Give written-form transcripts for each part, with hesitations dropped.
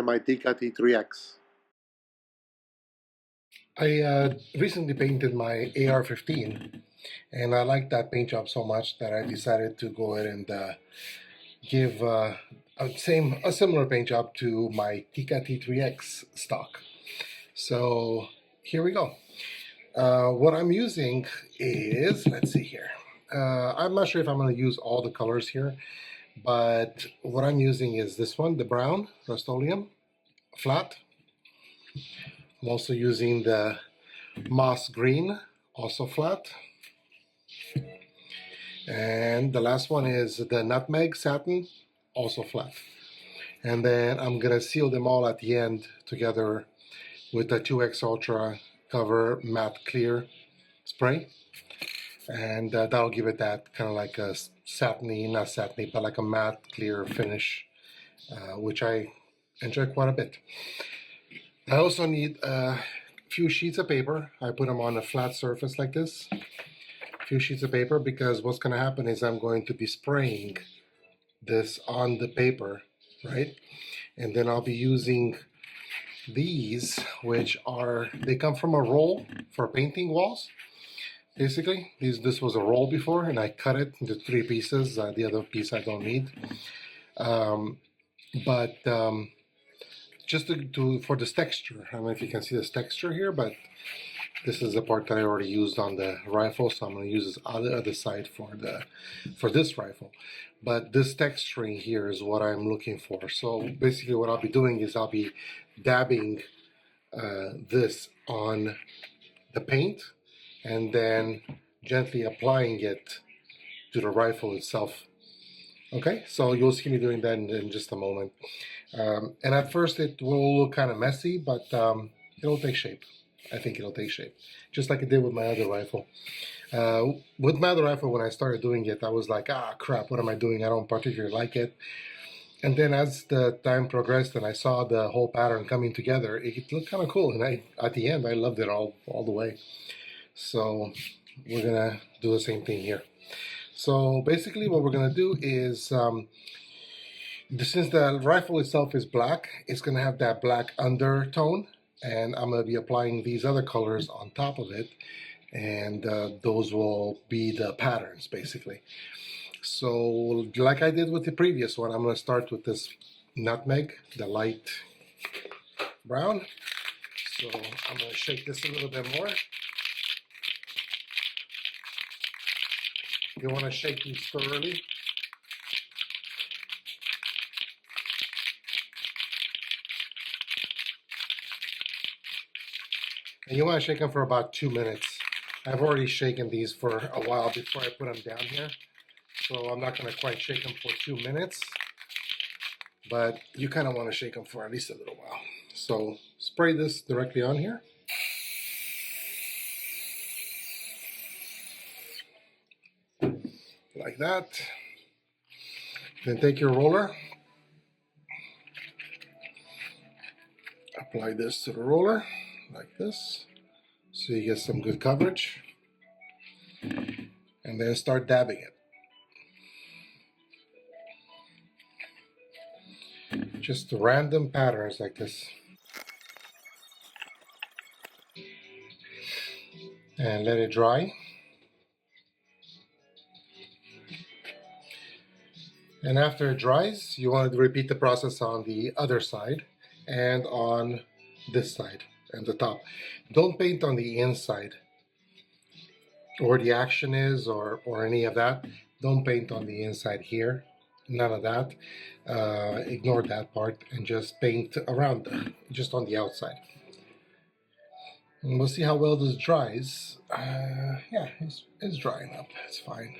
using my Tikka T3x. I recently painted my AR-15, and I liked that paint job so much that I decided to go ahead and give a similar paint job to my Tikka T3x stock. So here we go. What I'm using is, let's see here. I'm not sure if I'm going to use all the colors here, but what I'm using is this one, the brown Rust-Oleum flat. I'm also using the moss green, also flat. And the last one is the nutmeg satin, also flat. And then I'm gonna seal them all at the end together with the 2X Ultra Cover Matte Clear spray. And that'll give it that kind of like a satiny, not satiny, but like a matte clear finish, which I enjoy quite a bit. I also need a few sheets of paper. I put them on a flat surface like this. A few sheets of paper, because what's going to happen is I'm going to be spraying this on the paper, right? And then I'll be using these, which are, they come from a roll for painting walls. Basically, this was a roll before, and I cut it into 3 pieces. The other piece I don't need. Just for this texture, I don't know if you can see this texture here, but this is the part that I already used on the rifle, so I'm going to use this on the other side for this rifle. But this texturing here is what I'm looking for. So basically what I'll be doing is I'll be dabbing this on the paint and then gently applying it to the rifle itself. Okay, so you'll see me doing that in just a moment. And at first it will look kind of messy, but it'll take shape. I think it'll take shape, just like it did with my other rifle. With my other rifle, when I started doing it, I was like, ah, crap, what am I doing? I don't particularly like it. And then as the time progressed and I saw the whole pattern coming together, it looked kind of cool. And at the end, I loved it all the way. So we're gonna do the same thing here. So basically what we're gonna do is, since the rifle itself is black, it's gonna have that black undertone, and I'm gonna be applying these other colors on top of it, and those will be the patterns basically. So like I did with the previous one, I'm gonna start with this nutmeg, the light brown. So I'm gonna shake this a little bit more. You want to shake these thoroughly. And you want to shake them for about 2 minutes. I've already shaken these for a while before I put them down here. So I'm not going to quite shake them for 2 minutes. But you kind of want to shake them for at least a little while. So spray this directly on here. Like that. Then take your roller. Apply this to the roller like this, so you get some good coverage. And then start dabbing it. Just random patterns like this. And let it dry. And after it dries, you want to repeat the process on the other side and on this side and the top. Don't paint on the inside where the action is or any of that. Don't paint on the inside here. None of that. Ignore that part and just paint around, just on the outside. And we'll see how well this dries. Yeah, it's drying up. It's fine.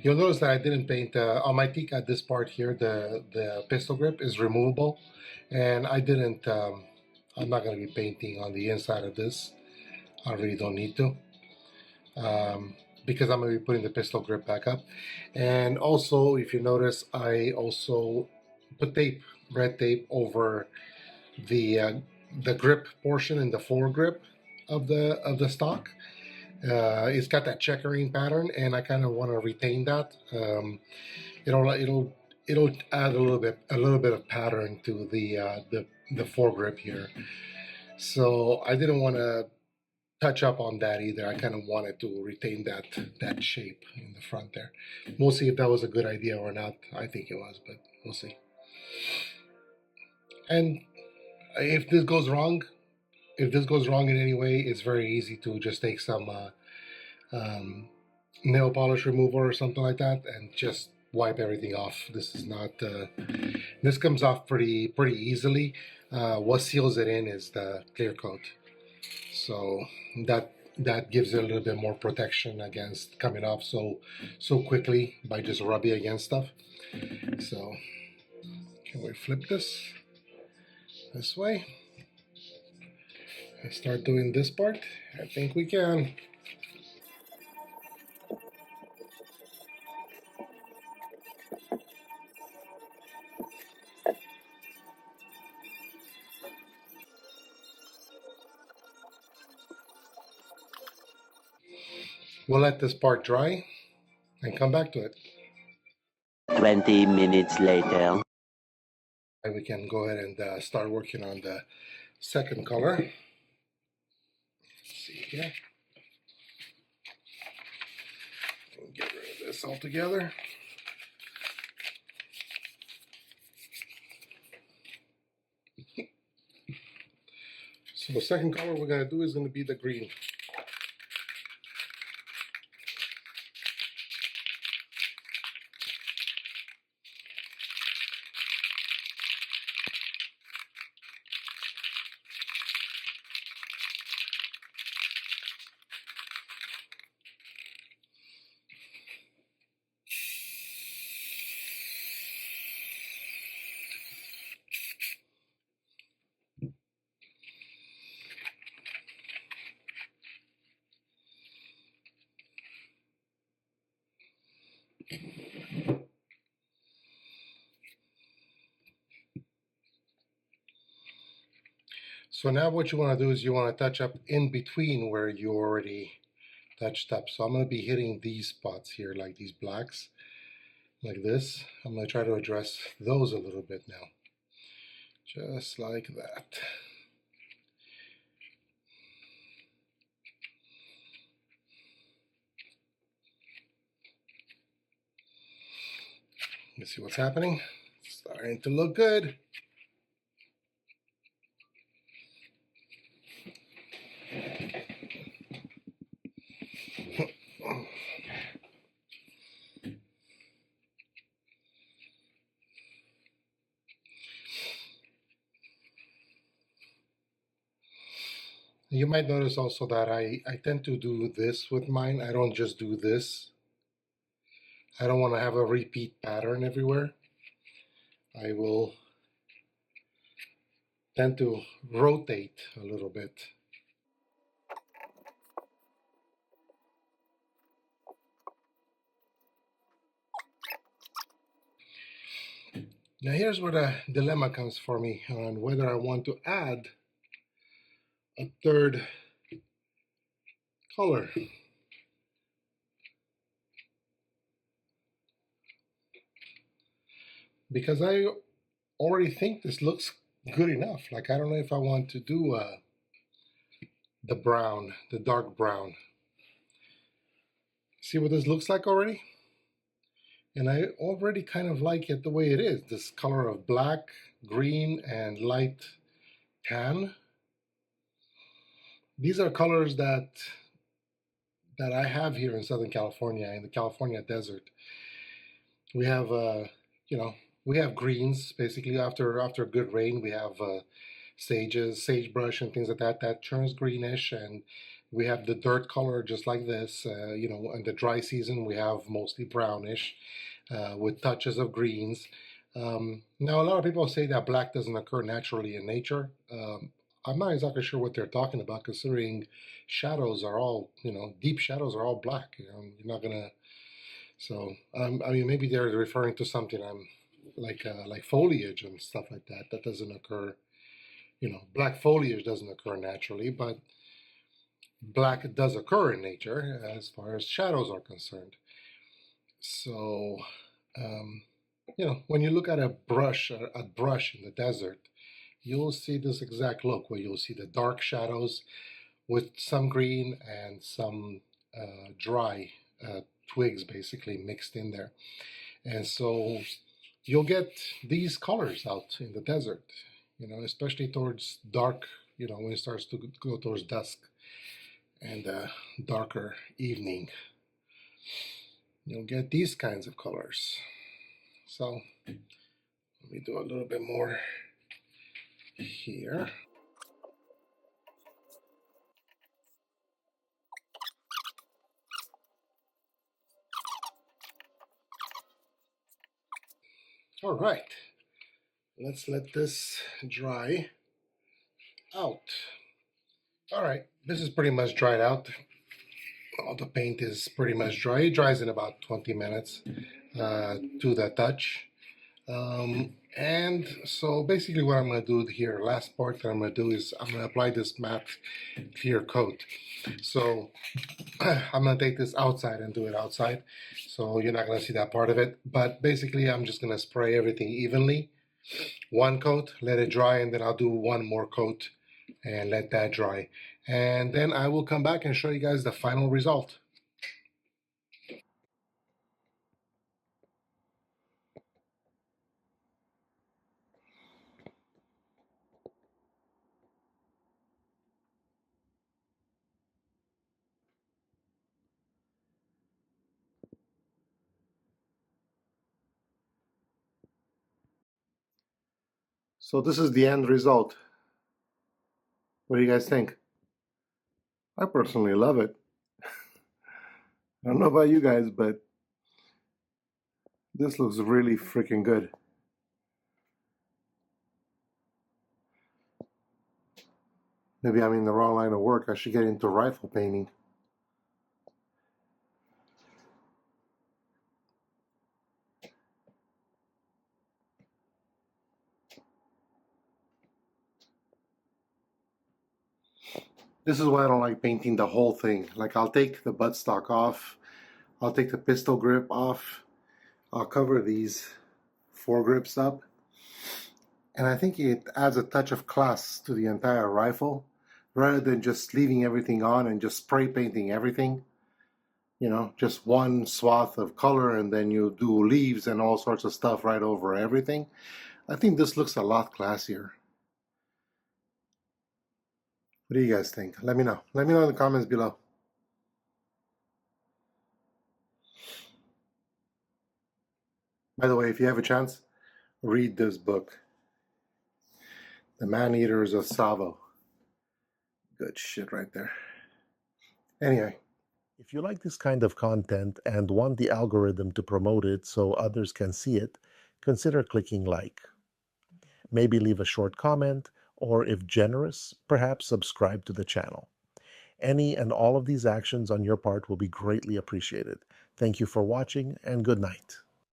You'll notice that I didn't paint on my Tikka. This part here, the pistol grip is removable, and I didn't. I'm not going to be painting on the inside of this. I really don't need to, because I'm going to be putting the pistol grip back up. And also, if you notice, I also put tape, red tape, over the grip portion and the foregrip of the stock. It's got that checkering pattern, and I kind of want to retain that It'll add a little bit of pattern to the foregrip here. So I didn't want to touch up on that either. I kind of wanted to retain that shape in the front there. We'll see if that was a good idea or not. I think it was, but we'll see. And if this goes wrong, in any way, it's very easy to just take some um, nail polish remover or something like that and just wipe everything off. This is not. This comes off pretty easily. What seals it in is the clear coat, so that gives it a little bit more protection against coming off so quickly by just rubbing against stuff. So can we flip this way and start doing this part? I think we can. We'll let this part dry and come back to it. 20 minutes later. We can go ahead and start working on the second color. Let's see here. Get rid of this altogether. So the second color we're going to do is going to be the green. So now what you want to do is you want to touch up in between where you already touched up. So I'm going to be hitting these spots here, like these blacks, like this. I'm going to try to address those a little bit now. Just like that. Let's see what's happening. It's starting to look good. You might notice also that I tend to do this with mine. I don't just do this. I don't want to have a repeat pattern everywhere. I will tend to rotate a little bit. Now here's where the dilemma comes for me on whether I want to add a third color. Because I already think this looks good enough. Like, I don't know if I want to do the brown, the dark brown. See what this looks like already? And I already kind of like it the way it is. This color of black, green, and light tan. These are colors that I have here in Southern California, in the California desert. We have, we have greens basically. After a good rain, we have sagebrush and things like that that turns greenish, and we have the dirt color just like this. In the dry season, we have mostly brownish with touches of greens. Now, a lot of people say that black doesn't occur naturally in nature. I'm not exactly sure what they're talking about, considering shadows are all, deep shadows are all black. You're not gonna. So, maybe they're referring to something like foliage and stuff like that. That doesn't occur. Black foliage doesn't occur naturally, but black does occur in nature as far as shadows are concerned. So, You know, when you look at a brush in the desert, you'll see this exact look where you'll see the dark shadows with some green and some dry twigs basically mixed in there. And so you'll get these colors out in the desert, you know, especially towards dark, you know, when it starts to go towards dusk and darker evening. You'll get these kinds of colors. So let me do a little bit more here. All right, let's let this dry out. All right, this is pretty much dried out. All the paint is pretty much dry. It dries in about 20 minutes to the touch. And so basically what I'm going to do here, last part that I'm going to do is I'm going to apply this matte clear coat. So I'm going to take this outside and do it outside. So you're not going to see that part of it. But basically I'm just going to spray everything evenly. One coat, let it dry, and then I'll do one more coat and let that dry. And then I will come back and show you guys the final result. So this is the end result. What do you guys think? I personally love it. I don't know about you guys, but this looks really freaking good. Maybe I'm in the wrong line of work. I should get into rifle painting. This is why I don't like painting the whole thing. Like, I'll take the buttstock off, I'll take the pistol grip off, I'll cover these foregrips up, and I think it adds a touch of class to the entire rifle rather than just leaving everything on and just spray painting everything. You know, just one swath of color and then you do leaves and all sorts of stuff right over everything. I think this looks a lot classier. What do you guys think? Let me know. Let me know in the comments below. By the way, if you have a chance, read this book, The Man-Eaters of Savo. Good shit right there. Anyway. If you like this kind of content and want the algorithm to promote it so others can see it, consider clicking like. Maybe leave a short comment, or if generous, perhaps subscribe to the channel. Any and all of these actions on your part will be greatly appreciated. Thank you for watching, and good night.